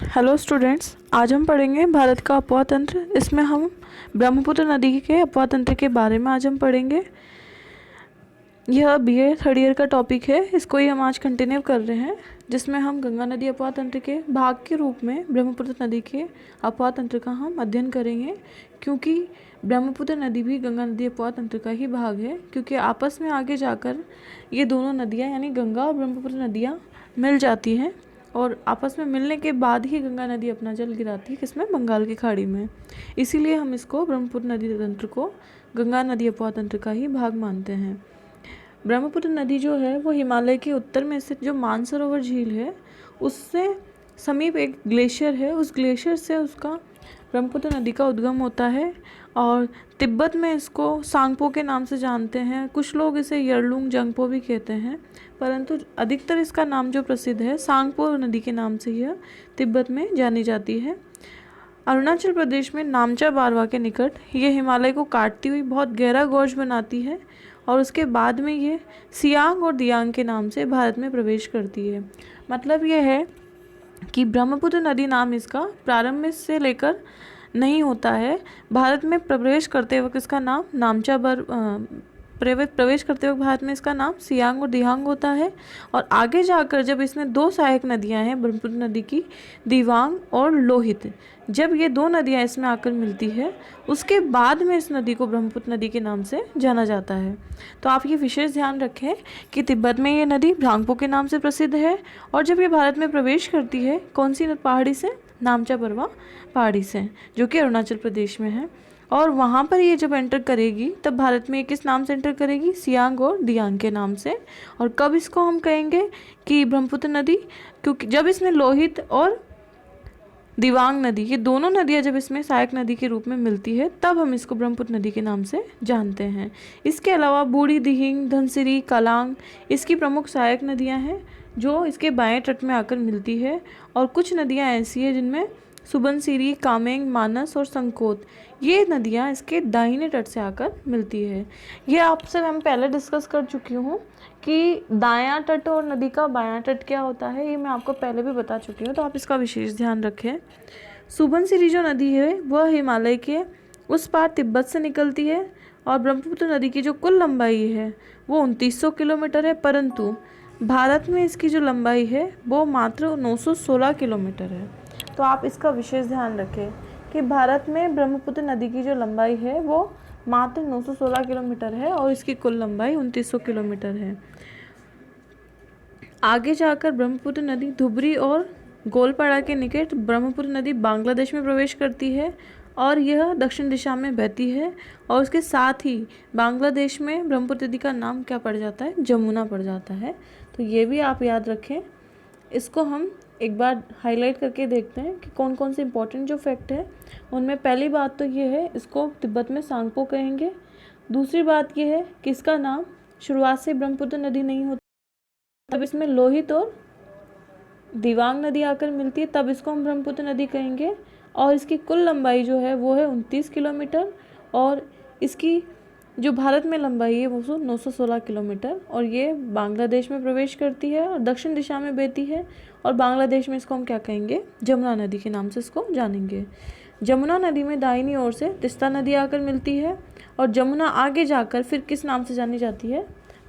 Hello students, आज हम पढ़ेंगे भारत का अपवाह तंत्र। इसमें हम ब्रह्मपुत्र नदी के अपवाह तंत्र के बारे में आज हम पढ़ेंगे। यह बीए थर्ड ईयर का टॉपिक है, इसको ही हम आज कंटिन्यू कर रहे हैं, जिसमें हम गंगा नदी अपवाह तंत्र के भाग के रूप में ब्रह्मपुत्र नदी के अपवाह तंत्र का हम अध्ययन करेंगे। क्योंकि ब्रह्मपुत्र नदी भी गंगा नदी अपवाह तंत्र का ही भाग है, क्योंकि आपस में आगे जाकर ये दोनों नदियाँ यानी गंगा और ब्रह्मपुत्र नदियाँ मिल जाती हैं और आपस में मिलने के बाद ही गंगा नदी अपना जल गिराती है, किसमें? बंगाल की खाड़ी में। इसीलिए हम इसको ब्रह्मपुत्र नदी तंत्र को गंगा नदी अपवाह तंत्र का ही भाग मानते हैं। ब्रह्मपुत्र नदी जो है वो हिमालय के उत्तर में स्थित जो मानसरोवर झील है उससे समीप एक ग्लेशियर है, उस ग्लेशियर से उसका ब्रह्मपुत्र नदी का उद्गम होता है और तिब्बत में इसको सांगपो के नाम से जानते हैं। कुछ लोग इसे यरलुंग जंगपो भी कहते हैं, परंतु अधिकतर इसका नाम जो प्रसिद्ध है सांगपो नदी के नाम से यह तिब्बत में जानी जाती है। अरुणाचल प्रदेश में नामचा बारवा के निकट ये हिमालय को काटती हुई बहुत गहरा गॉर्ज बनाती है और उसके बाद में ये सियांग और दियांग के नाम से भारत में प्रवेश करती है। मतलब यह है कि ब्रह्मपुत्र नदी नाम इसका प्रारंभ में से लेकर नहीं होता है। भारत में प्रवेश करते वक्त इसका नाम प्रवेश करते वक्त भारत में इसका नाम सियांग और दियांग होता है और आगे जाकर जब इसमें दो सहायक नदियां हैं ब्रह्मपुत्र नदी की, दिवांग और लोहित, जब ये दो नदियां इसमें आकर मिलती है उसके बाद में इस नदी को ब्रह्मपुत्र नदी के नाम से जाना जाता है। तो आप ये विशेष ध्यान रखें कि तिब्बत में ये नदी ब्रांगपो के नाम से प्रसिद्ध है और जब ये भारत में प्रवेश करती है कौन सी पहाड़ी से? नामचा बरवा पहाड़ी से, जो कि अरुणाचल प्रदेश में है। और वहाँ पर ये जब एंटर करेगी तब भारत में किस नाम से एंटर करेगी? सियांग और दियांग के नाम से। और कब इसको हम कहेंगे कि ब्रह्मपुत्र नदी? क्योंकि जब इसमें लोहित और दिवांग नदी, ये दोनों नदियाँ जब इसमें सहायक नदी के रूप में मिलती है तब हम इसको ब्रह्मपुत्र नदी के नाम से जानते हैं। इसके अलावा बूढ़ी दिहिंग, धनसिरी, कालांग इसकी प्रमुख सहायक नदियाँ हैं जो इसके बाएं तट में आकर मिलती है। और कुछ नदियाँ ऐसी हैं जिनमें सुबनसिरी, कामेंग, मानस और संकोत ये नदियाँ इसके दाहिने तट से आकर मिलती है। ये आपसे हम पहले डिस्कस कर चुकी हूँ कि दायां तट और नदी का बायां तट क्या होता है, ये मैं आपको पहले भी बता चुकी हूँ, तो आप इसका विशेष ध्यान रखें। सुबनसिरी जो नदी है वह हिमालय के उस पार तिब्बत से निकलती है और ब्रह्मपुत्र नदी की जो कुल लंबाई है वो 2900 किलोमीटर है, परंतु भारत में इसकी जो लंबाई है वो मात्र 916 किलोमीटर है। तो आप इसका विशेष ध्यान रखें कि भारत में ब्रह्मपुत्र नदी की जो लंबाई है वो मात्र 916 किलोमीटर है और इसकी कुल लंबाई 2900 किलोमीटर है। आगे जाकर ब्रह्मपुत्र नदी धुबरी और गोलपाड़ा के निकट ब्रह्मपुत्र नदी बांग्लादेश में प्रवेश करती है और यह दक्षिण दिशा में बहती है और उसके साथ ही बांग्लादेश में ब्रह्मपुत्र नदी का नाम क्या पड़ जाता है? जमुना पड़ जाता है। तो ये भी आप याद रखें। इसको हम एक बार हाईलाइट करके देखते हैं कि कौन कौन से इंपॉर्टेंट जो फैक्ट है उनमें। पहली बात तो ये है, इसको तिब्बत में सांगपो कहेंगे। दूसरी बात ये है कि इसका नाम शुरुआत से ब्रह्मपुत्र नदी नहीं होता, तब इसमें लोहित और दिवांग नदी आकर मिलती है, तब इसको हम ब्रह्मपुत्र नदी कहेंगे। और इसकी कुल लंबाई जो है वो है 29 किलोमीटर और इसकी जो भारत में लंबाई है वो 916 किलोमीटर और ये बांग्लादेश में प्रवेश करती है और दक्षिण दिशा में बहती है। और बांग्लादेश में इसको हम क्या कहेंगे? जमुना नदी के नाम से इसको जानेंगे। जमुना नदी में दाहिनी ओर से तिस्ता नदी आकर मिलती है और जमुना आगे जाकर फिर किस नाम से जानी जाती है?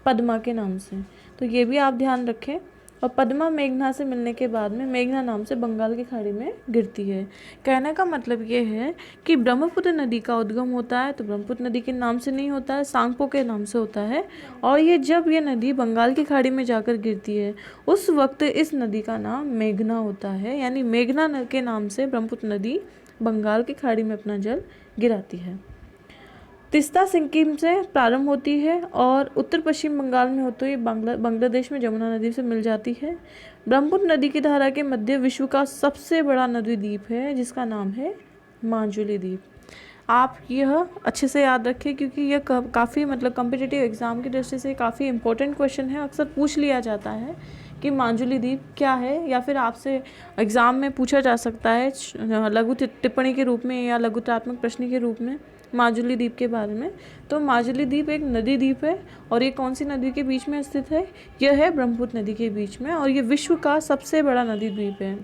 पद्मा के नाम से। तो ये भी आप ध्यान रखें। और पद्मा मेघना से मिलने के बाद में मेघना नाम से बंगाल की खाड़ी में गिरती है। कहने का मतलब ये है कि ब्रह्मपुत्र नदी का उद्गम होता है तो ब्रह्मपुत्र नदी के नाम से नहीं होता है, सांगपो के नाम से होता है। और ये जब ये नदी बंगाल की खाड़ी में जाकर गिरती है उस वक्त इस नदी का नाम मेघना होता है, यानी मेघना के नाम से ब्रह्मपुत्र नदी बंगाल की खाड़ी में अपना जल गिराती है। तिस्ता सिक्किम से प्रारंभ होती है और उत्तर पश्चिम बंगाल में होते हुए बांग्लादेश में जमुना नदी से मिल जाती है। ब्रह्मपुत्र नदी की धारा के मध्य विश्व का सबसे बड़ा नदी द्वीप है जिसका नाम है माजुली द्वीप। आप यह अच्छे से याद रखें क्योंकि यह काफ़ी कॉम्पिटिटिव एग्जाम की दृष्टि से काफ़ी इंपॉर्टेंट क्वेश्चन है। अक्सर पूछ लिया जाता है कि माजुली द्वीप क्या है, या फिर आपसे एग्ज़ाम में पूछा जा सकता है लघु टिप्पणी के रूप में या लघुत्रात्मक प्रश्न के रूप में माजुली द्वीप के बारे में। तो माजुली द्वीप एक नदी द्वीप है और ये कौन सी नदी के बीच में स्थित है? यह है ब्रह्मपुत्र नदी के बीच में और ये विश्व का सबसे बड़ा नदी द्वीप है।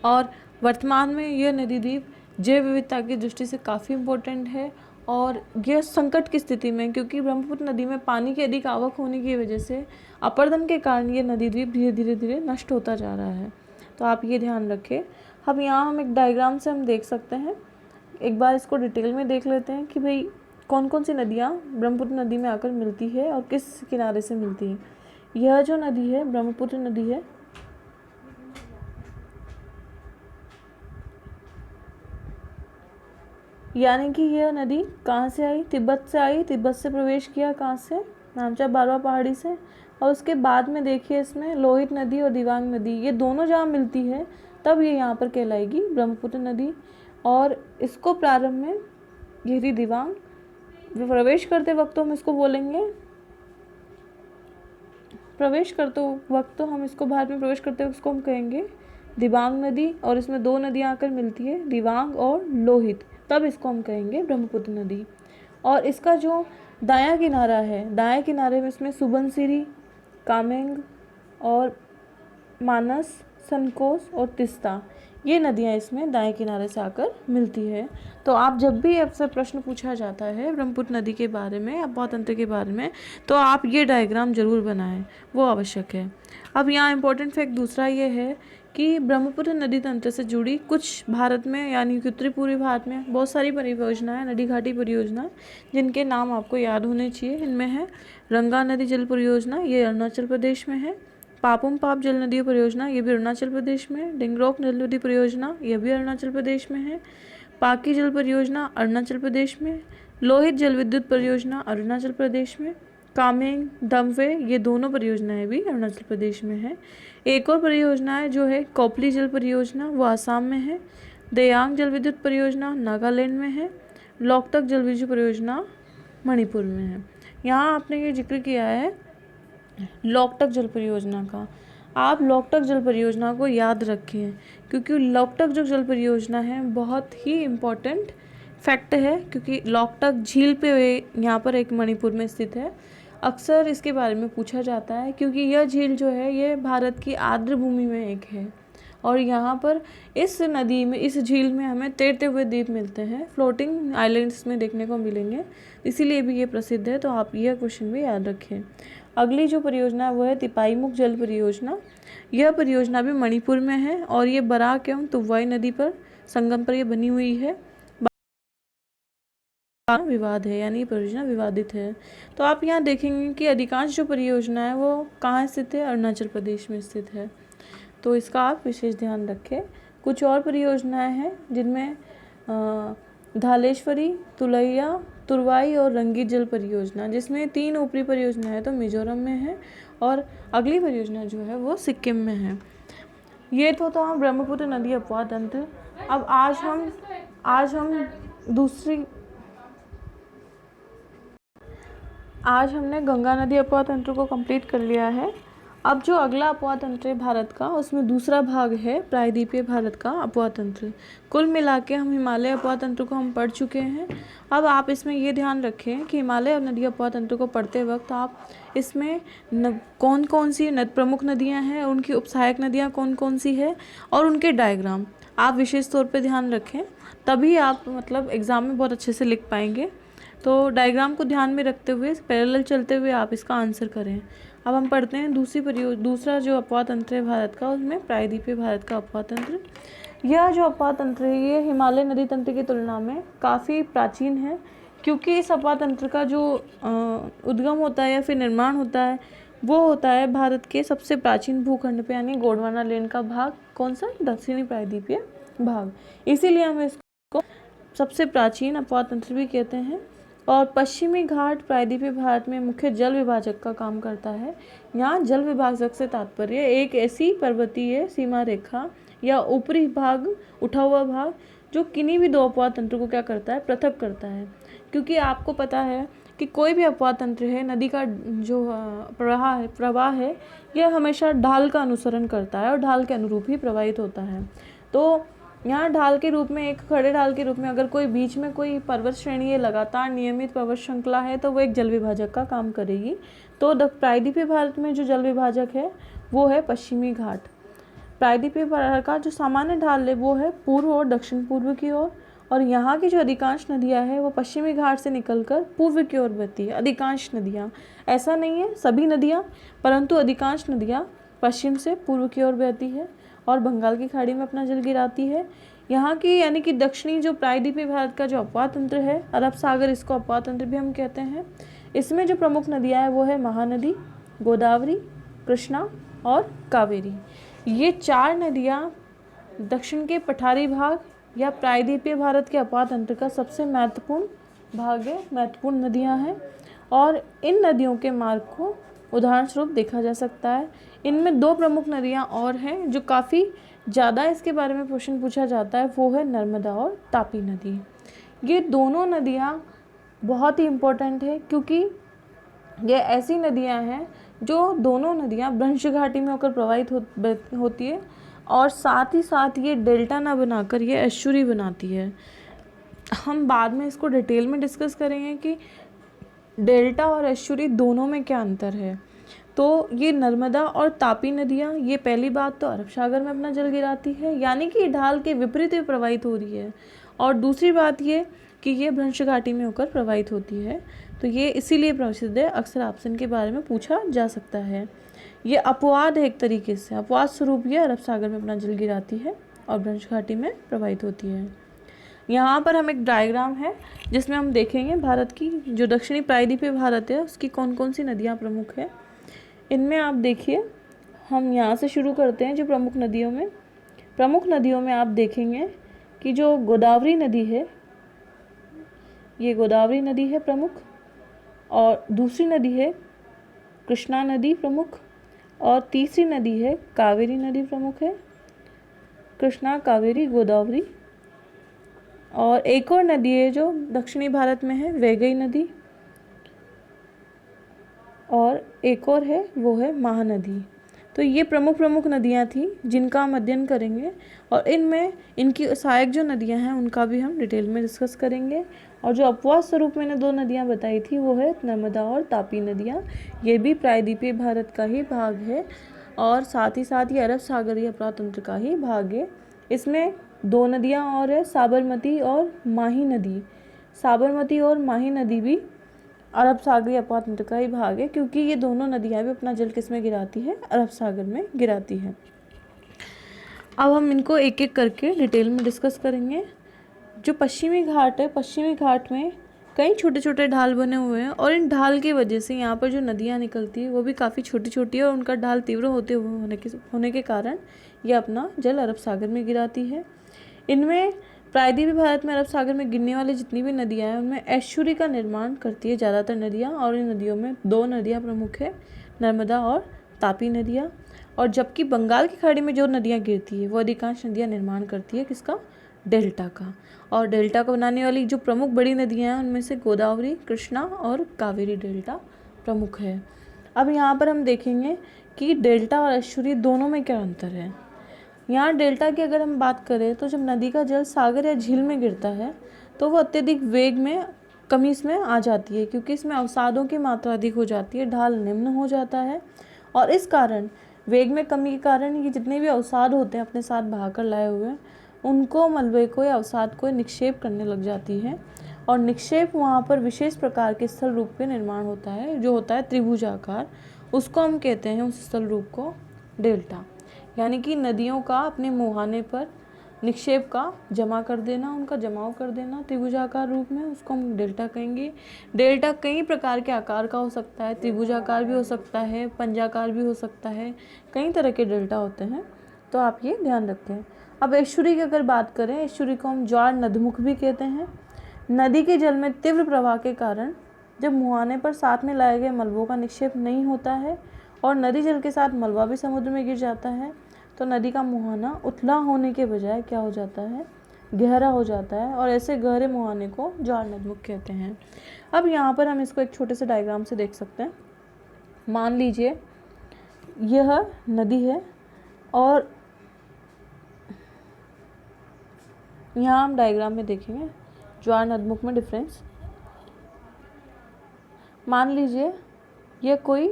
और वर्तमान में यह नदी द्वीप जैव विविधता की दृष्टि से काफ़ी इम्पोर्टेंट है और यह संकट की स्थिति में, क्योंकि ब्रह्मपुत्र नदी में पानी की अधिक आवक होने की वजह से अपरदन के कारण ये नदी द्वीप धीरे धीरे नष्ट होता जा रहा है। तो आप ये ध्यान रखें। अब यहाँ हम एक डायग्राम से हम देख सकते हैं, एक बार इसको डिटेल में देख लेते हैं कि भाई कौन कौन सी नदियाँ ब्रह्मपुत्र नदी में आकर मिलती है और किस किनारे से मिलती है। यह जो नदी है ब्रह्मपुत्र नदी है, यानी कि यह नदी कहाँ से आई, तिब्बत से आई, तिब्बत से प्रवेश किया कहाँ से, नामचा बारवा पहाड़ी से, और उसके बाद में देखिए इसमें लोहित नदी और दिबांग नदी, ये दोनों जहाँ मिलती है तब ये यहाँ पर कहलाएगी ब्रह्मपुत्र नदी। और इसको प्रारंभ में ये थी दिबांग, प्रवेश करते वक्त तो हम इसको बोलेंगे, प्रवेश करते वक्त तो हम इसको भारत में प्रवेश करते वक्त इसको हम कहेंगे दिबांग नदी, और इसमें दो नदियाँ आकर मिलती है दिबांग और लोहित, तब इसको हम कहेंगे ब्रह्मपुत्र नदी। और इसका जो दायां किनारा है, दाएं किनारे में इसमें सुबनसिरी, कामेंग और मानस, संकोस और तिस्ता, ये नदियाँ इसमें दाएं किनारे से आकर मिलती है। तो आप जब भी आपसे प्रश्न पूछा जाता है ब्रह्मपुत्र नदी के बारे में, अफवाह तंत्र के बारे में, तो आप ये डायग्राम जरूर बनाएं, वो आवश्यक है। अब यहाँ इम्पोर्टेंट फैक्ट दूसरा ये है कि ब्रह्मपुत्र नदी तंत्र से जुड़ी कुछ भारत में, यानी कि उत्तरी पूर्वी भारत में बहुत सारी परियोजनाएं, नदी घाटी परियोजना, जिनके नाम आपको याद होने चाहिए। इनमें है रंगा नदी जल परियोजना, ये अरुणाचल प्रदेश में है। पापुम पाप जल नदी परियोजना, ये भी अरुणाचल प्रदेश में। डिंगरोक जल नदी परियोजना, ये भी अरुणाचल प्रदेश में है। पाकी जल परियोजना अरुणाचल प्रदेश में। लोहित जल विद्युत परियोजना अरुणाचल प्रदेश में। कामेंग, दमवे, ये दोनों परियोजनाएं भी अरुणाचल प्रदेश में है। एक और परियोजना है जो है कोपली जल परियोजना, वो आसाम में है। देयांग जल विद्युत परियोजना नागालैंड में है। लोकतक जल विद्युत परियोजना मणिपुर में है। यहाँ आपने ये जिक्र किया है लोकतक जल परियोजना का, आप लोकतक जल परियोजना को याद रखें, क्योंकि लोकतक जो जल परियोजना है बहुत ही इम्पोर्टेंट फैक्ट है, क्योंकि लोकतक झील पे यहाँ पर एक मणिपुर में स्थित है। अक्सर इसके बारे में पूछा जाता है, क्योंकि यह झील जो है ये भारत की आर्द्र भूमि में एक है, और यहाँ पर इस नदी में, इस झील में हमें तैरते हुए द्वीप मिलते हैं, फ्लोटिंग आइलैंड्स में देखने को मिलेंगे, इसीलिए भी ये प्रसिद्ध है। तो आप यह क्वेश्चन भी याद रखें। अगली जो परियोजना है वो है तिपाईमुख जल परियोजना। यह परियोजना भी मणिपुर में है और ये बराक एवं तुवाई नदी पर संगम पर ये बनी हुई है। विवाद है, यानी परियोजना विवादित है। तो आप यहाँ देखेंगे कि अधिकांश जो परियोजना है वो कहाँ स्थित है, अरुणाचल प्रदेश में स्थित है, तो इसका आप विशेष ध्यान रखें। कुछ और परियोजनाएं हैं जिनमें धालेश्वरी, तुलैया, तुरवाई और रंगीत जल परियोजना, जिसमें 3 ऊपरी परियोजना है तो मिजोरम में है, और अगली परियोजना जो है वो सिक्किम में है। ये तो था ब्रह्मपुत्र नदी अपवाह तंत्र। अब आज हमने गंगा नदी अपवाह तंत्र को कंप्लीट कर लिया है। अब जो अगला अपवाह तंत्र है भारत का, उसमें दूसरा भाग है प्रायद्वीपीय भारत का अपवाह तंत्र। कुल मिला के हम हिमालय अपवाह तंत्र को हम पढ़ चुके हैं। अब आप इसमें ये ध्यान रखें कि हिमालय और नदी अपवाह तंत्र को पढ़ते वक्त आप इसमें कौन कौन सी प्रमुख नदियाँ हैं, उनकी उपसहायक नदियाँ कौन कौन सी है, और उनके डायग्राम आप विशेष तौर पर ध्यान रखें, तभी आप मतलब एग्ज़ाम में बहुत अच्छे से लिख पाएंगे। तो डायग्राम को ध्यान में रखते हुए पैरेलल चलते हुए आप इसका आंसर करें। अब हम पढ़ते हैं दूसरा जो अपवाह तंत्र है भारत का, उसमें प्रायद्वीपीय भारत का अपवाह तंत्र। यह जो अपवाह तंत्र है ये हिमालय नदी तंत्र की तुलना में काफ़ी प्राचीन है, क्योंकि इस अपवाह तंत्र का जो उद्गम होता है या फिर निर्माण होता है वो होता है भारत के सबसे प्राचीन भूखंड पे, यानी गोंडवाना लेन का भाग, कौन सा, दक्षिणी प्रायद्वीपीय भाग, इसीलिए हम इसको सबसे प्राचीन अपवाह तंत्र भी कहते हैं। और पश्चिमी घाट प्रायद्वीपीय भारत में मुख्य जल विभाजक का काम करता है। यहाँ जल विभाजक से तात्पर्य एक ऐसी पर्वतीय सीमा रेखा या ऊपरी भाग, उठा हुआ भाग, जो किन्हीं भी दो अपवाह तंत्र को क्या करता है, पृथक करता है। क्योंकि आपको पता है कि कोई भी अपवाह तंत्र है, नदी का जो प्रवाह है यह हमेशा ढाल का अनुसरण करता है और ढाल के अनुरूप ही प्रवाहित होता है। तो यहाँ ढाल के रूप में, एक खड़े ढाल के रूप में अगर कोई बीच में कोई पर्वत श्रेणी लगातार नियमित पर्वत श्रृंखला है तो वो एक जल विभाजक का काम करेगी। तो प्रायद्वीपीय भारत में जो जल विभाजक है वो है पश्चिमी घाट। प्रायद्वीपीय भार का जो सामान्य ढाल है वो है पूर्व और दक्षिण पूर्व की ओर, और यहाँ की जो अधिकांश नदियाँ हैं वो पश्चिमी घाट से निकलकर पूर्व की ओर बहती है। अधिकांश नदियाँ, ऐसा नहीं है सभी नदियाँ, परंतु अधिकांश नदियाँ पश्चिम से पूर्व की ओर बहती है और बंगाल की खाड़ी में अपना जल गिराती है। यहाँ की यानी कि दक्षिणी जो प्रायद्वीपीय भारत का जो अपवाद तंत्र है, अरब सागर, इसको अपवाद तंत्र भी हम कहते हैं। इसमें जो प्रमुख नदियाँ हैं वो है महानदी, गोदावरी, कृष्णा और कावेरी। ये 4 नदियाँ दक्षिण के पठारी भाग या प्रायद्वीपीय भारत के अपवाद तंत्र का सबसे महत्वपूर्ण भाग है, महत्वपूर्ण नदियाँ हैं। और इन नदियों के मार्ग को उदाहरण स्वरूप देखा जा सकता है। इनमें 2 प्रमुख नदियाँ और हैं जो काफ़ी ज़्यादा इसके बारे में प्रश्न पूछा जाता है, वो है नर्मदा और तापी नदी। ये दोनों नदियाँ बहुत ही इम्पोर्टेंट है क्योंकि ये ऐसी नदियाँ हैं जो दोनों नदियाँ भ्रंश घाटी में होकर प्रवाहित होती है और साथ ही साथ ये डेल्टा ना बनाकर ये एस्चुरी बनाती है। हम बाद में इसको डिटेल में डिस्कस करेंगे कि डेल्टा और एस्चुरी दोनों में क्या अंतर है। तो ये नर्मदा और तापी नदियाँ, ये पहली बात तो अरब सागर में अपना जल गिराती है, यानी कि ढाल के विपरीत प्रवाहित हो रही है। और दूसरी बात ये कि ये भ्रंश घाटी में होकर प्रवाहित होती है, तो ये इसीलिए प्रसिद्ध है, अक्सर आपसे इनके बारे में पूछा जा सकता है। ये अपवाद है, एक तरीके से अपवाद स्वरूप ये अरब सागर में अपना जल गिराती है और भ्रंश घाटी में प्रवाहित होती है। यहाँ पर हम एक डायग्राम है जिसमें हम देखेंगे भारत की जो दक्षिणी प्रायद्वीपीय भारत है उसकी कौन कौन सी नदियाँ प्रमुख है। इनमें आप देखिए, हम यहाँ से शुरू करते हैं। जो प्रमुख नदियों में आप देखेंगे कि जो गोदावरी नदी है, ये गोदावरी नदी है प्रमुख, और दूसरी नदी है कृष्णा नदी प्रमुख, और तीसरी नदी है कावेरी नदी प्रमुख है। कृष्णा, कावेरी, गोदावरी। और एक और नदी है जो दक्षिणी भारत में है, वैगई नदी, और एक और है वो है महानदी। तो ये प्रमुख नदियाँ थी जिनका हम अध्ययन करेंगे, और इनमें इनकी सहायक जो नदियाँ हैं उनका भी हम डिटेल में डिस्कस करेंगे। और जो अपवाद स्वरूप मैंने 2 नदियाँ बताई थी वो है नर्मदा और तापी नदियाँ। ये भी प्रायद्वीपीय भारत का ही भाग है और साथ ही साथ ये अरब सागरीय अपवाद तंत्र का ही भाग है। इसमें 2 नदियाँ और है, साबरमती और माही नदी। साबरमती और माही नदी भी अरब सागरीय अपवाद तंत्र का ही भाग है क्योंकि ये दोनों नदियाँ भी अपना जल किस में गिराती है, अरब सागर में गिराती है। अब हम इनको एक एक करके डिटेल में डिस्कस करेंगे। जो पश्चिमी घाट है, पश्चिमी घाट में कई छोटे छोटे ढाल बने हुए हैं और इन ढाल की वजह से यहाँ पर जो नदियाँ निकलती है वो भी काफ़ी छोटी छोटी है और उनका ढाल तीव्र होने के कारण ये अपना जल अरब सागर में गिराती है। इनमें प्रायद्वीपीय भारत में अरब सागर में गिरने वाली जितनी भी नदियाँ हैं उनमें एस्चुरी का निर्माण करती है ज़्यादातर नदियाँ, और इन नदियों में 2 नदियाँ प्रमुख है, नर्मदा और तापी नदियाँ। और जबकि बंगाल की खाड़ी में जो नदियाँ गिरती है वो अधिकांश नदियाँ निर्माण करती है किसका, डेल्टा का। और डेल्टा को बनाने वाली जो प्रमुख बड़ी नदियाँ हैं उनमें से गोदावरी, कृष्णा और कावेरी डेल्टा प्रमुख है। अब यहाँ पर हम देखेंगे कि डेल्टा और एस्चुरी दोनों में क्या अंतर है। यहाँ डेल्टा की अगर हम बात करें तो जब नदी का जल सागर या झील में गिरता है तो वो अत्यधिक वेग में कमी इसमें आ जाती है क्योंकि इसमें अवसादों की मात्रा अधिक हो जाती है, ढाल निम्न हो जाता है, और इस कारण वेग में कमी के कारण ये जितने भी अवसाद होते हैं अपने साथ बहाकर लाए हुए उनको, मलबे को या अवसाद को निक्षेप करने लग जाती है, और निक्षेप वहाँ पर विशेष प्रकार के स्थल रूप के निर्माण होता है जो होता है त्रिभुजाकार। उसको हम कहते हैं, उस स्थल रूप को, डेल्टा। यानी कि नदियों का अपने मुहाने पर निक्षेप का जमा कर देना, उनका जमाव कर देना त्रिभुजाकार रूप में, उसको हम डेल्टा कहेंगे। डेल्टा कई प्रकार के आकार का हो सकता है, त्रिभुजाकार भी हो सकता है, पंजाकार भी हो सकता है, कई तरह के डेल्टा होते हैं, तो आप ये ध्यान रखें। अब एस्चुरी की अगर बात करें, एस्चुरी को हम ज्वार नदमुख भी कहते हैं। नदी के जल में तीव्र प्रवाह के कारण जब मुहाने पर साथ में लाए गए मलबों का निक्षेप नहीं होता है और नदी जल के साथ मलबा भी समुद्र में गिर जाता है तो नदी का मुहाना उथला होने के बजाय क्या हो जाता है, गहरा हो जाता है, और ऐसे गहरे मुहाने को ज्वार नदमुख कहते हैं। अब यहाँ पर हम इसको एक छोटे से डायग्राम से देख सकते हैं। मान लीजिए यह नदी है और यहाँ हम डायग्राम में देखेंगे ज्वार नदमुख में डिफरेंस। मान लीजिए यह कोई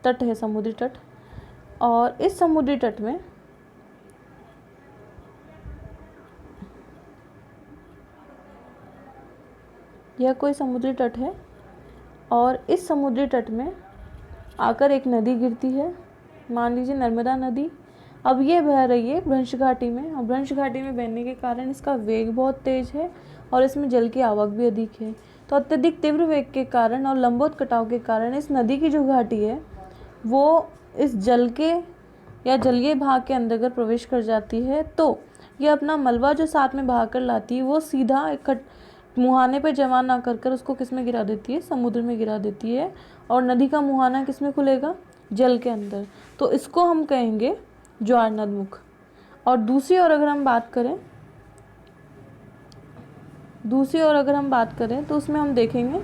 तट है, समुद्री तट, और इस समुद्री तट में यह कोई समुद्री तट है और इस समुद्री तट में आकर एक नदी गिरती है, मान लीजिए नर्मदा नदी। अब ये बह रही है भ्रंश घाटी में, और भ्रंश घाटी में बहने के कारण इसका वेग बहुत तेज है और इसमें जल की आवक भी अधिक है। तो अत्यधिक तीव्र वेग के कारण और लंबवत कटाव के कारण इस नदी की जो घाटी है वो इस जल के या जलीय भाग के अंदर अगर प्रवेश कर जाती है तो ये अपना मलबा जो साथ में बहा कर लाती है वो सीधा मुहाने पे जमा ना कर उसको किस में गिरा देती है, समुद्र में गिरा देती है। और नदी का मुहाना किस में खुलेगा, जल के अंदर। तो इसको हम कहेंगे ज्वार नदमुख। और दूसरी ओर अगर हम बात करें तो उसमें हम देखेंगे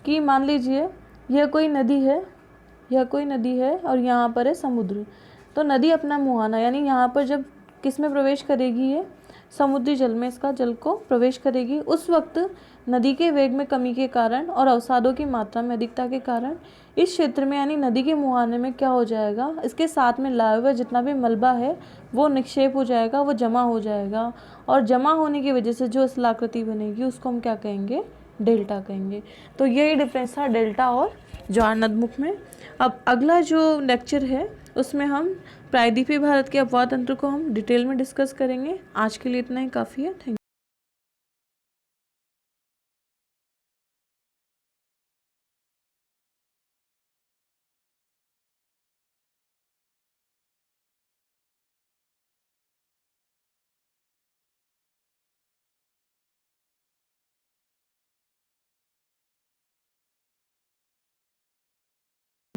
कि मान लीजिए यह कोई नदी है और यहाँ पर है समुद्र। तो नदी अपना मुहाना यानी यहाँ पर जब किस में प्रवेश करेगी, ये समुद्री जल में इसका जल को प्रवेश करेगी। उस वक्त नदी के वेग में कमी के कारण और अवसादों की मात्रा में अधिकता के कारण इस क्षेत्र में यानी नदी के मुहाने में क्या हो जाएगा, इसके साथ में लाया हुआ जितना भी मलबा है वो निक्षेप हो जाएगा, वो जमा हो जाएगा। और जमा होने की वजह से जो स्थलाकृति बनेगी उसको हम क्या कहेंगे, डेल्टा कहेंगे। तो यही डिफरेंस था डेल्टा और ज्वार नदमुख में। अब अगला जो लेक्चर है उसमें हम प्रायद्वीपीय भारत के अपवाद तंत्र को हम डिटेल में डिस्कस करेंगे। आज के लिए इतना ही काफ़ी है। Thank you.